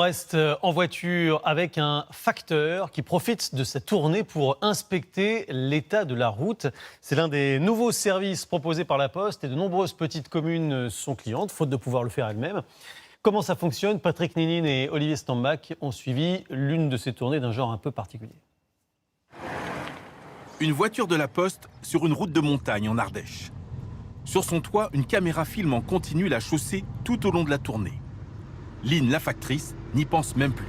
On reste en voiture avec un facteur qui profite de sa tournée pour inspecter l'état de la route. C'est l'un des nouveaux services proposés par la Poste et de nombreuses petites communes sont clientes, faute de pouvoir le faire elles-mêmes. Comment ça fonctionne? Patrick Ninine et Olivier Stambach ont suivi l'une de ces tournées d'un genre un peu particulier. Une voiture de la Poste sur une route de montagne en Ardèche. Sur son toit, une caméra filme en continu la chaussée tout au long de la tournée. Lynn, la factrice, n'y pense même plus.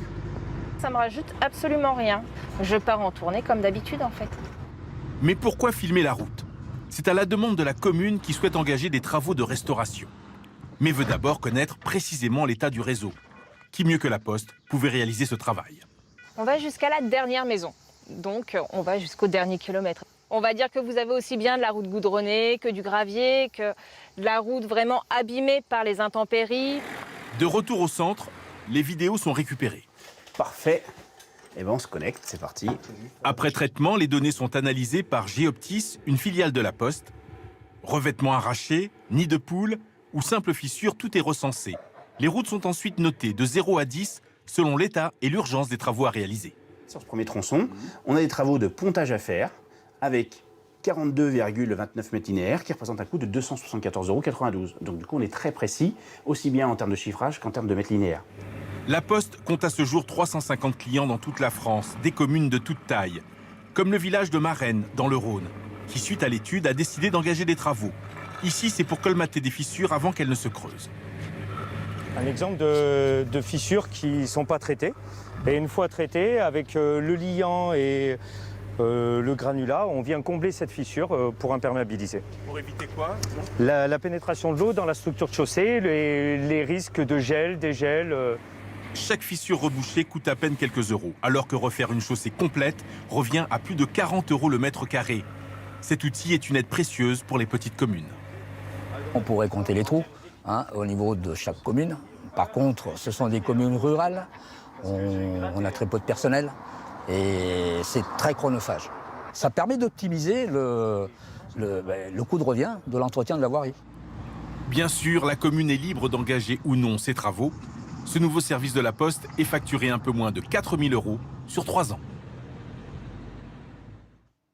Ça me rajoute absolument rien. Je pars en tournée comme d'habitude en fait. Mais pourquoi filmer la route? C'est à la demande de la commune qui souhaite engager des travaux de restauration. Mais veut d'abord connaître précisément l'état du réseau. Qui mieux que la Poste pouvait réaliser ce travail? On va jusqu'à la dernière maison. Donc on va jusqu'au dernier kilomètre. On va dire que vous avez aussi bien de la route goudronnée que du gravier, que de la route vraiment abîmée par les intempéries. De retour au centre, les vidéos sont récupérées. Parfait. Et ben on se connecte, c'est parti. Après traitement, les données sont analysées par Geoptis, une filiale de la Poste. Revêtements arrachés, nid de poule ou simple fissure, tout est recensé. Les routes sont ensuite notées de 0 à 10 selon l'état et l'urgence des travaux à réaliser. Sur ce premier tronçon, on a des travaux de pontage à faire avec 42,29 mètres linéaires qui représentent un coût de 274,92 €. Donc du coup, on est très précis, aussi bien en termes de chiffrage qu'en termes de mètres linéaires. La Poste compte à ce jour 350 clients dans toute la France, des communes de toute taille, comme le village de Marennes, dans le Rhône, qui, suite à l'étude, a décidé d'engager des travaux. Ici, c'est pour colmater des fissures avant qu'elles ne se creusent. Un exemple de fissures qui ne sont pas traitées. Et une fois traitées, avec le liant et le granulat, on vient combler cette fissure pour imperméabiliser. Pour éviter quoi? La pénétration de l'eau dans la structure de chaussée, les risques de gel, dégel. Chaque fissure rebouchée coûte à peine quelques euros, alors que refaire une chaussée complète revient à plus de 40 € le mètre carré. Cet outil est une aide précieuse pour les petites communes. On pourrait compter les trous au niveau de chaque commune. Par contre, ce sont des communes rurales, on a très peu de personnel et c'est très chronophage. Ça permet d'optimiser le coût de revient de l'entretien de la voirie. Bien sûr, la commune est libre d'engager ou non ces travaux. Ce nouveau service de la Poste est facturé un peu moins de 4 000 € sur 3 ans.